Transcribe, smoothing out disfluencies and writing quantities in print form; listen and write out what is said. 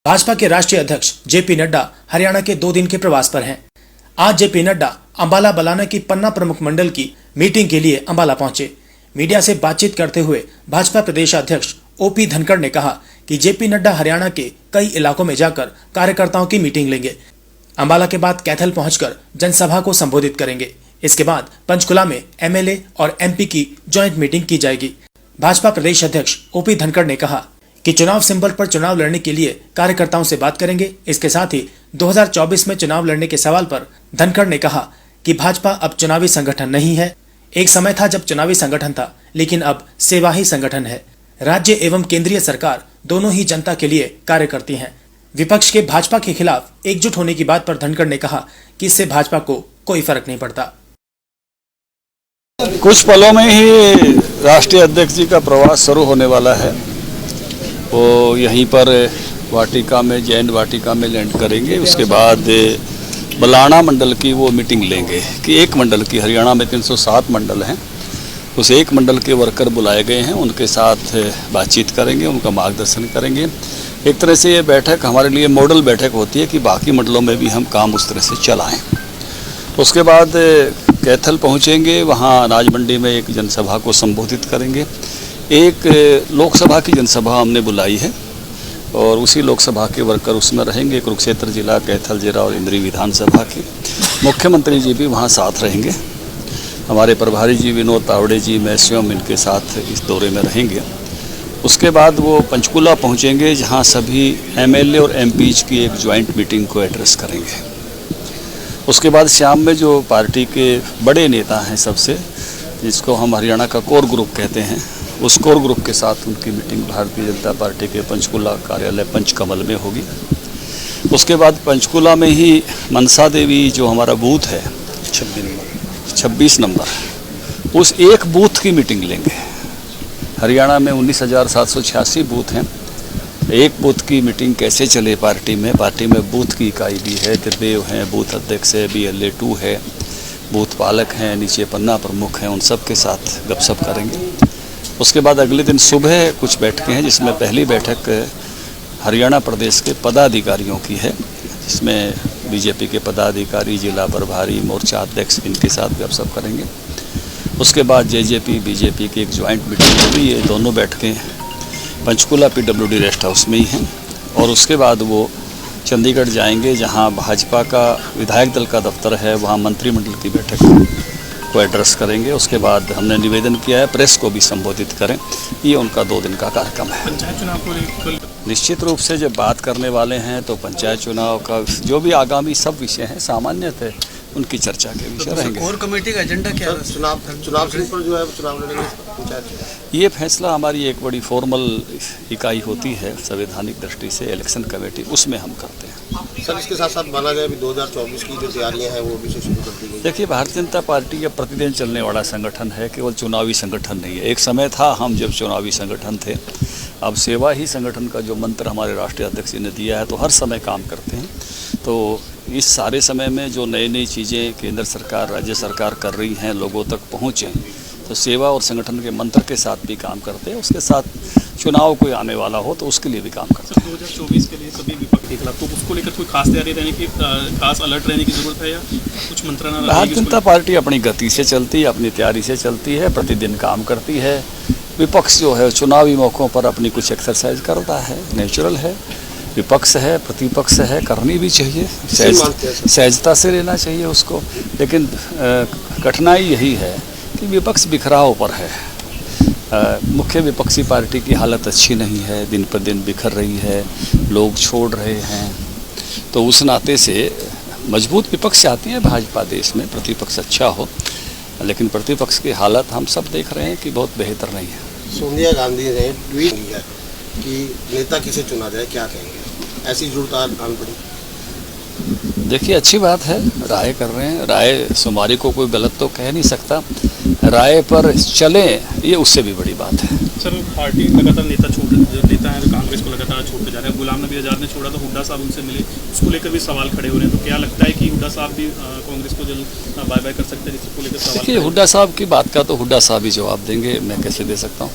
भाजपा के राष्ट्रीय अध्यक्ष जेपी नड्डा हरियाणा के 2 दिन के प्रवास पर हैं। आज जेपी नड्डा अंबाला बलाना की पन्ना प्रमुख मंडल की मीटिंग के लिए अंबाला पहुंचे। मीडिया से बातचीत करते हुए भाजपा प्रदेश अध्यक्ष ओपी धनखड़ ने कहा कि जेपी नड्डा हरियाणा के कई इलाकों में जाकर कार्यकर्ताओं की मीटिंग लेंगे। अंबाला के बाद कैथल पहुंचकर जनसभा को संबोधित करेंगे। इसके बाद पंचकुला में एमएलए और एमपी की ज्वाइंट मीटिंग की जाएगी। भाजपा प्रदेश अध्यक्ष ओपी धनखड़ ने कहा कि चुनाव सिंबल पर चुनाव लड़ने के लिए कार्यकर्ताओं से बात करेंगे। इसके साथ ही 2024 में चुनाव लड़ने के सवाल पर धनखड़ ने कहा कि भाजपा अब चुनावी संगठन नहीं है। एक समय था जब चुनावी संगठन था, लेकिन अब सेवा ही संगठन है। राज्य एवं केंद्रीय सरकार दोनों ही जनता के लिए कार्य करती हैं। विपक्ष के भाजपा के खिलाफ एकजुट होने की बात पर धनखड़ ने कहा कि इससे भाजपा को कोई फर्क नहीं पड़ता। कुछ पलों में ही राष्ट्रीय अध्यक्ष जी का प्रवास शुरू होने वाला है। वो यहीं पर वाटिका में, जैन वाटिका में लैंड करेंगे। उसके बाद बलाना मंडल की वो मीटिंग लेंगे कि एक मंडल की, हरियाणा में 307 मंडल हैं, उस एक मंडल के वर्कर बुलाए गए हैं, उनके साथ बातचीत करेंगे, उनका मार्गदर्शन करेंगे। एक तरह से ये बैठक हमारे लिए मॉडल बैठक होती है कि बाकी मंडलों में भी हम काम उस तरह से चलाएं। उसके बाद कैथल पहुंचेंगे, वहां अनाज मंडी में एक जनसभा को संबोधित करेंगे। एक लोकसभा की जनसभा हमने बुलाई है और उसी लोकसभा के वर्कर उसमें रहेंगे। कुरुक्षेत्र जिला, कैथल जिला और इंद्री विधानसभा के मुख्यमंत्री जी भी वहां साथ रहेंगे। हमारे प्रभारी जी विनोद तावड़े जी, मैं स्वयं इनके साथ इस दौरे में रहेंगे। उसके बाद वो पंचकुला पहुंचेंगे, जहां सभी एमएलए और एमपीज की एक ज्वाइंट मीटिंग को एड्रेस करेंगे। उसके बाद शाम में जो पार्टी के बड़े नेता हैं सबसे, जिसको हम हरियाणा का कोर ग्रुप कहते हैं, उस कोर ग्रुप के साथ उनकी मीटिंग भारतीय जनता पार्टी के पंचकुला कार्यालय पंचकमल में होगी। उसके बाद पंचकुला में ही मनसा देवी जो हमारा बूथ है 26 नंबर, उस एक बूथ की मीटिंग लेंगे। हरियाणा में 19,786 बूथ हैं। एक बूथ की मीटिंग कैसे चले पार्टी में बूथ की इकाई भी है, त्रिदेव हैं, बूथ अध्यक्ष है, BLA 2 है, बूथ पालक हैं, नीचे पन्ना प्रमुख हैं, उन सब के साथ गपशप करेंगे। उसके बाद अगले दिन सुबह कुछ बैठकें हैं, जिसमें पहली बैठक हरियाणा प्रदेश के पदाधिकारियों की है, जिसमें बीजेपी के पदाधिकारी, जिला प्रभारी, मोर्चा अध्यक्ष, इनके साथ गपशप करेंगे। उसके बाद जेजेपी बीजेपी की एक ज्वाइंट मीटिंग होगी। ये दोनों बैठकें पंचकुला PWD रेस्ट हाउस में ही हैं। और उसके बाद वो चंडीगढ़ जाएंगे, जहां भाजपा का विधायक दल का दफ्तर है, वहां मंत्रिमंडल की बैठक को एड्रेस करेंगे। उसके बाद हमने निवेदन किया है प्रेस को भी संबोधित करें। ये उनका 2 दिन का कार्यक्रम है। पंचायत चुनाव को निश्चित रूप से जब बात करने वाले हैं तो पंचायत चुनाव का जो भी आगामी सब विषय हैं सामान्यतः उनकी चर्चा के विषय रहेंगे। कोर कमेटी का एजेंडा क्या है? चुनाव पर जो है चुनाव लड़ेंगे पंचायत। ये फैसला हमारी एक बड़ी फॉर्मल इकाई होती है संवैधानिक दृष्टि से, इलेक्शन कमेटी, उसमें हम करते हैं। सर, इसके साथ साथ माना जाए अभी 2024 की जो तैयारियां हैं वो भी शुरू कर दी गई। देखिए, भारतीय जनता पार्टी का प्रतिदिन चलने वाला संगठन है, केवल चुनावी संगठन नहीं है। एक समय था हम जब चुनावी संगठन थे, अब सेवा ही संगठन का जो मंत्र हमारे राष्ट्रीय अध्यक्ष जी ने दिया है, तो हर समय काम करते हैं। तो इस सारे समय में जो नई नई चीज़ें केंद्र सरकार, राज्य सरकार कर रही हैं, लोगों तक पहुँचें, तो सेवा और संगठन के मंत्र के साथ भी काम करते हैं। उसके साथ चुनाव कोई आने वाला हो तो उसके लिए भी काम करते हैं। 2024 के लिए सभी विपक्ष के खिलाफ, तो उसको लेकर कोई खास तैयारी रहने की, खास अलर्ट रहने की जरूरत है या कुछ मंत्रणा? भारतीय जनता पार्टी अपनी गति से चलती है, अपनी तैयारी से चलती है, प्रतिदिन काम करती है। विपक्ष जो है चुनावी मौक़ों पर अपनी कुछ एक्सरसाइज करता है, नेचुरल है। विपक्ष है, प्रतिपक्ष है, करनी भी चाहिए, सहजता से लेना चाहिए उसको। लेकिन कठिनाई यही है कि विपक्ष बिखराव पर है। मुख्य विपक्षी पार्टी की हालत अच्छी नहीं है, दिन पर दिन बिखर रही है, लोग छोड़ रहे हैं। तो उस नाते से मजबूत विपक्ष चाहती है भाजपा देश में, प्रतिपक्ष अच्छा हो, लेकिन प्रतिपक्ष की हालत हम सब देख रहे हैं कि बहुत बेहतर नहीं है। सोनिया गांधी ने ट्वीट किया कि नेता किसे चुना जाए, क्या कहेंगे? ऐसी जरूरत आन पड़ी? देखिए, अच्छी बात है, राय कर रहे हैं। राय सुमारी को कोई गलत तो कह नहीं सकता, राय पर चले ये उससे भी बड़ी बात है। सर, पार्टी लगातार नेता लेता है, कांग्रेस को लगातार छोड़ते जा रहे हैं। गुलाम नबी आज़ाद ने छोड़ा तो हुड्डा साहब उनसे मिले, उसको लेकर भी सवाल खड़े हो रहे हैं। तो क्या लगता है कि हुड्डा साहब भी कांग्रेस को जल्द बाय बाय कर सकते हैं, जिसको लेकर सवाल? देखिए, हुड्डा साहब की बात का तो हुड्डा साहब ही जवाब देंगे, मैं कैसे दे सकता हूँ।